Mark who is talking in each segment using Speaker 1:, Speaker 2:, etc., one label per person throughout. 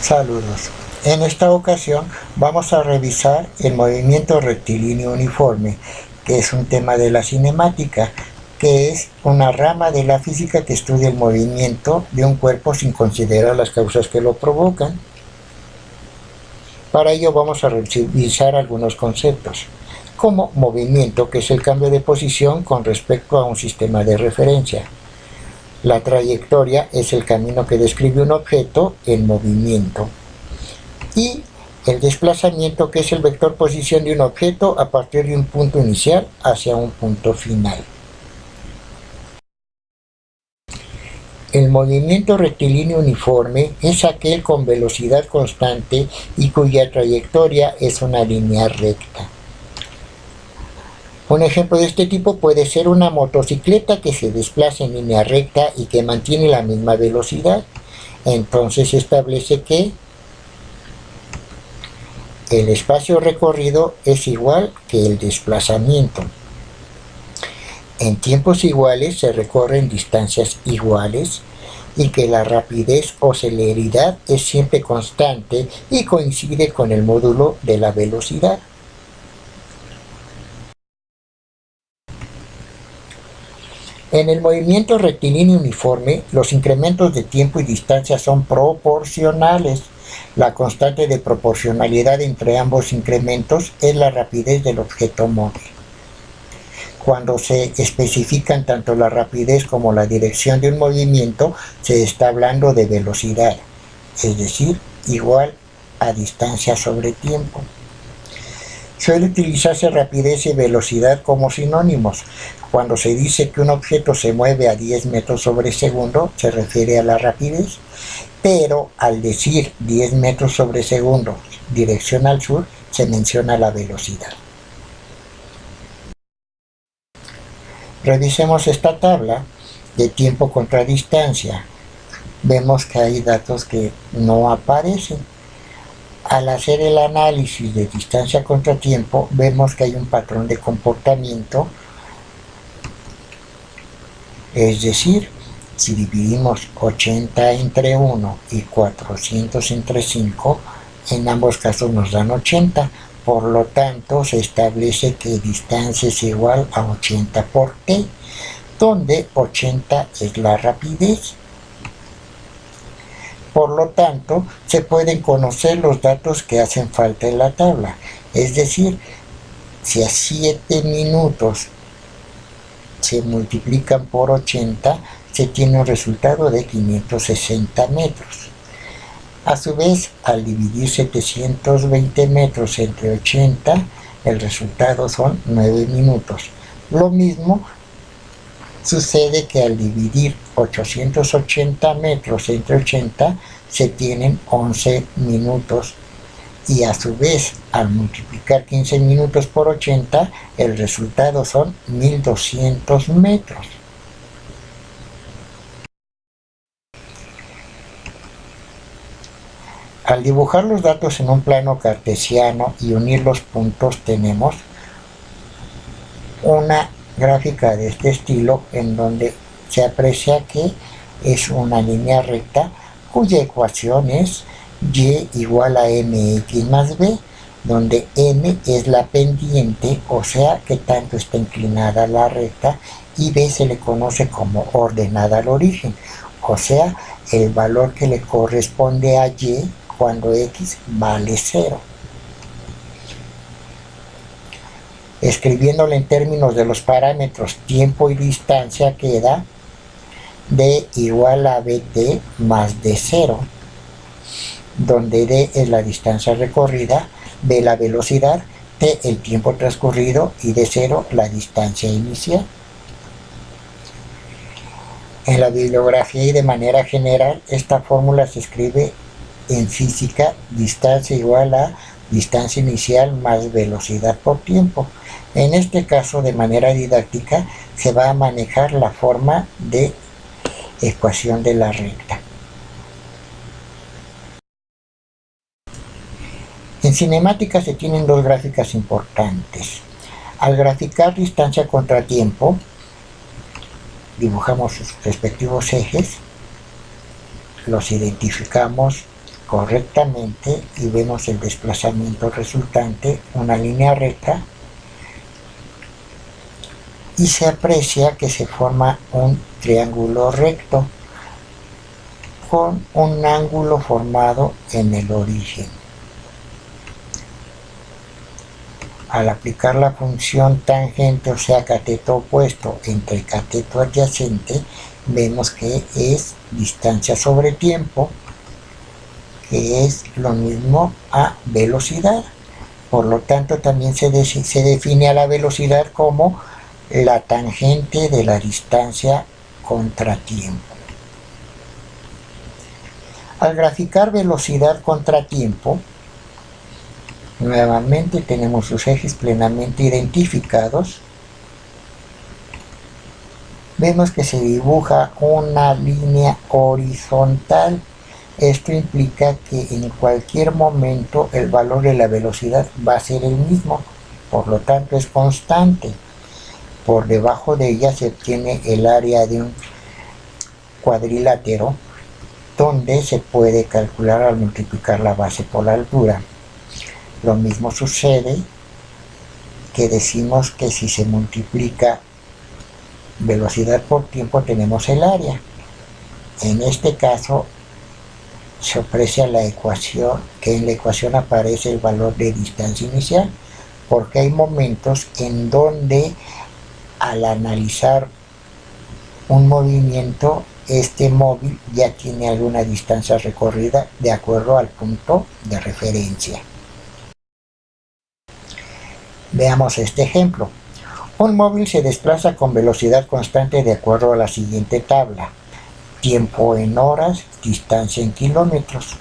Speaker 1: Saludos. En esta ocasión vamos a revisar el movimiento rectilíneo uniforme, que es un tema de la cinemática, que es una rama de la física que estudia el movimiento de un cuerpo sin considerar las causas que lo provocan. Para ello vamos a revisar algunos conceptos, como movimiento, que es el cambio de posición con respecto a un sistema de referencia. La trayectoria es el camino que describe un objeto en movimiento. Y el desplazamiento, que es el vector posición de un objeto a partir de un punto inicial hacia un punto final. El movimiento rectilíneo uniforme es aquel con velocidad constante y cuya trayectoria es una línea recta. Un ejemplo de este tipo puede ser una motocicleta que se desplaza en línea recta y que mantiene la misma velocidad. Entonces se establece que el espacio recorrido es igual que el desplazamiento. En tiempos iguales se recorren distancias iguales y que la rapidez o celeridad es siempre constante y coincide con el módulo de la velocidad. En el movimiento rectilíneo uniforme, los incrementos de tiempo y distancia son proporcionales. La constante de proporcionalidad entre ambos incrementos es la rapidez del objeto móvil. Cuando se especifican tanto la rapidez como la dirección de un movimiento, se está hablando de velocidad, es decir, igual a distancia sobre tiempo. Suele utilizarse rapidez y velocidad como sinónimos. Cuando se dice que un objeto se mueve a 10 metros sobre segundo, se refiere a la rapidez, pero al decir 10 metros sobre segundo, dirección al sur, se menciona la velocidad. Revisemos esta tabla de tiempo contra distancia. Vemos que hay datos que no aparecen. Al hacer el análisis de distancia contra tiempo, vemos que hay un patrón de comportamiento. Es decir, si dividimos 80 entre 1 y 400 entre 5, en ambos casos nos dan 80. Por lo tanto, se establece que distancia es igual a 80 por t, donde 80 es la rapidez. Por lo tanto, se pueden conocer los datos que hacen falta en la tabla. Es decir, si a 7 minutos se multiplican por 80, se tiene un resultado de 560 metros. A su vez, al dividir 720 metros entre 80, el resultado son 9 minutos. Lo mismo sucede que al dividir 880 metros entre 80, se tienen 11 minutos. Y a su vez, al multiplicar 15 minutos por 80, el resultado son 1200 metros. Al dibujar los datos en un plano cartesiano y unir los puntos, tenemos una gráfica de este estilo en donde se aprecia que es una línea recta cuya ecuación es y igual a mx más b, donde m es la pendiente, o sea que tanto está inclinada la recta, y b se le conoce como ordenada al origen, o sea el valor que le corresponde a y cuando x vale 0. Escribiéndolo en términos de los parámetros tiempo y distancia, queda d igual a bt más d0, donde d es la distancia recorrida, b la velocidad, t el tiempo transcurrido y d0 la distancia inicial. En la bibliografía y de manera general, esta fórmula se escribe en física: distancia igual a distancia inicial más velocidad por tiempo. En este caso, de manera didáctica, se va a manejar la forma de ecuación de la recta. En cinemática se tienen dos gráficas importantes. Al graficar distancia contra tiempo, dibujamos sus respectivos ejes, los identificamos correctamente y vemos el desplazamiento resultante, una línea recta, y se aprecia que se forma un triángulo recto con un ángulo formado en el origen. Al aplicar la función tangente, o sea, cateto opuesto entre cateto adyacente, vemos que es distancia sobre tiempo, que es lo mismo a velocidad. Por lo tanto, también se define a la velocidad como la tangente de la distancia contra tiempo. Al graficar velocidad contra tiempo, nuevamente tenemos sus ejes plenamente identificados. Vemos que se dibuja una línea horizontal. Esto implica que en cualquier momento el valor de la velocidad va a ser el mismo, por lo tanto es constante. Por debajo de ella se obtiene el área de un cuadrilátero, donde se puede calcular al multiplicar la base por la altura. Lo mismo sucede que decimos que si se multiplica velocidad por tiempo tenemos el área. En este caso se aprecia la ecuación, que en la ecuación aparece el valor de distancia inicial, porque hay momentos en donde al analizar un movimiento, este móvil ya tiene alguna distancia recorrida de acuerdo al punto de referencia. Veamos este ejemplo. Un móvil se desplaza con velocidad constante de acuerdo a la siguiente tabla: tiempo en horas, distancia en kilómetros.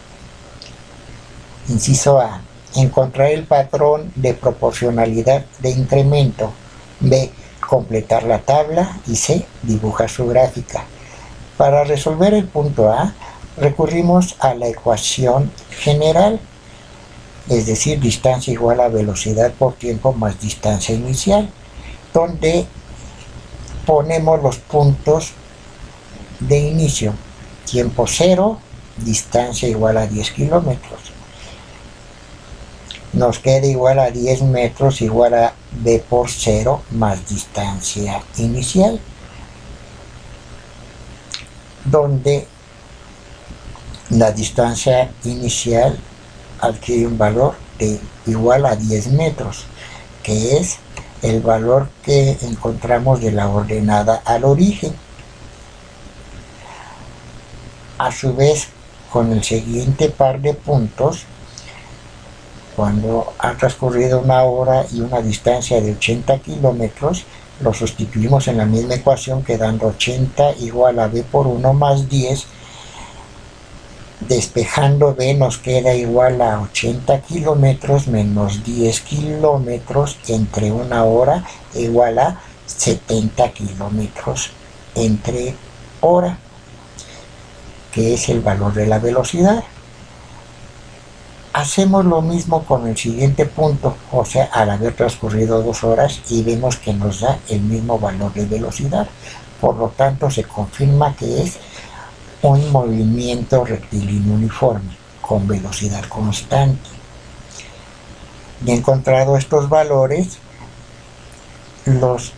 Speaker 1: Inciso A. Encontrar el patrón de proporcionalidad de incremento. B. Completar la tabla. Y C. Dibujar su gráfica. Para resolver el punto A, recurrimos a la ecuación general, es decir, distancia igual a velocidad por tiempo más distancia inicial, donde ponemos los puntos de inicio: tiempo 0, distancia igual a 10 kilómetros. Nos queda igual a 10 metros igual a b por 0 más distancia inicial, donde la distancia inicial adquiere un valor de igual a 10 metros, que es el valor que encontramos de la ordenada al origen. A su vez, con el siguiente par de puntos, cuando ha transcurrido una hora y una distancia de 80 kilómetros, lo sustituimos en la misma ecuación, quedando 80 igual a b por 1 más 10. Despejando b nos queda igual a 80 kilómetros menos 10 kilómetros entre una hora igual a 70 kilómetros entre hora, que es el valor de la velocidad. Hacemos lo mismo con el siguiente punto, o sea, al haber transcurrido 2 horas, y vemos que nos da el mismo valor de velocidad. Por lo tanto, se confirma que es un movimiento rectilíneo uniforme con velocidad constante. Y encontrado estos valores, los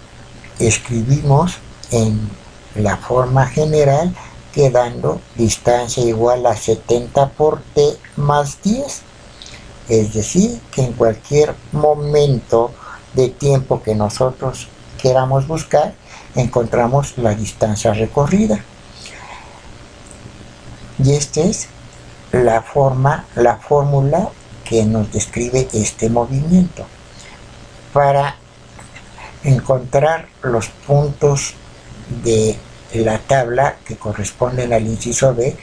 Speaker 1: escribimos en la forma general, quedando distancia igual a 70 por t más 10. Es decir, que en cualquier momento de tiempo que nosotros queramos buscar, encontramos la distancia recorrida. Y esta es la fórmula que nos describe este movimiento. Para encontrar los puntos de la tabla que corresponden al inciso B,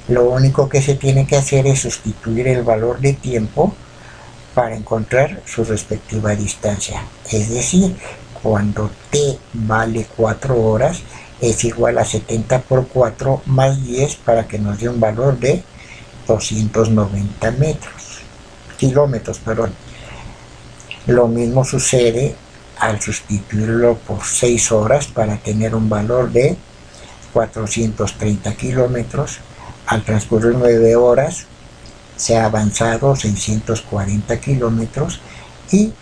Speaker 1: lo único que se tiene que hacer es sustituir el valor de tiempo para encontrar su respectiva distancia. Es decir, cuando t vale 4 horas, es igual a 70 por 4 más 10 para que nos dé un valor de 290 kilómetros. Lo mismo sucede al sustituirlo por 6 horas para tener un valor de 430 kilómetros. Al transcurrir 9 horas se ha avanzado 640 kilómetros y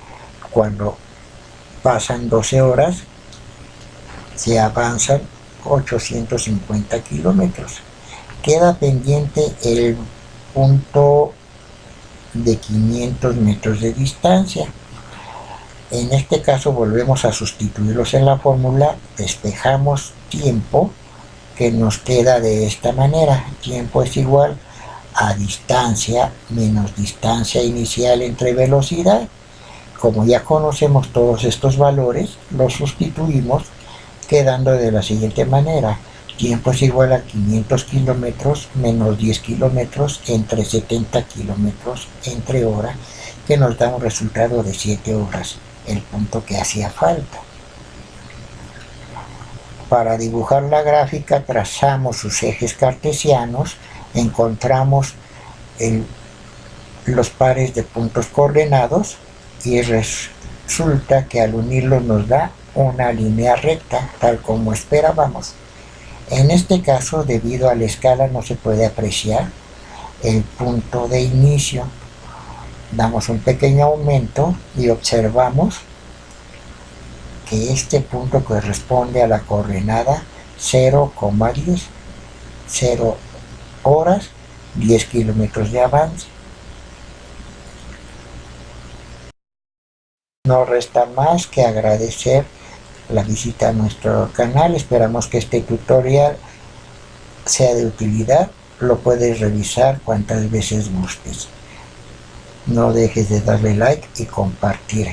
Speaker 1: cuando pasan 12 horas se avanzan 850 kilómetros. Queda pendiente el punto de 500 metros de distancia. En este caso volvemos a sustituirlos en la fórmula, despejamos tiempo, que nos queda de esta manera: tiempo es igual a distancia menos distancia inicial entre velocidad. Como ya conocemos todos estos valores, los sustituimos quedando de la siguiente manera: tiempo es igual a 500 kilómetros menos 10 kilómetros entre 70 kilómetros entre hora, que nos da un resultado de 7 horas, el punto que hacía falta. Para dibujar la gráfica trazamos sus ejes cartesianos, encontramos los pares de puntos coordenados y resulta que al unirlos nos da una línea recta, tal como esperábamos. En este caso, debido a la escala, no se puede apreciar el punto de inicio. Damos un pequeño aumento y observamos que este punto corresponde a la coordenada 0,10, 0 horas, 10 kilómetros de avance. No resta más que agradecer la visita a nuestro canal. Esperamos que este tutorial sea de utilidad. Lo puedes revisar cuantas veces gustes. No dejes de darle like y compartir.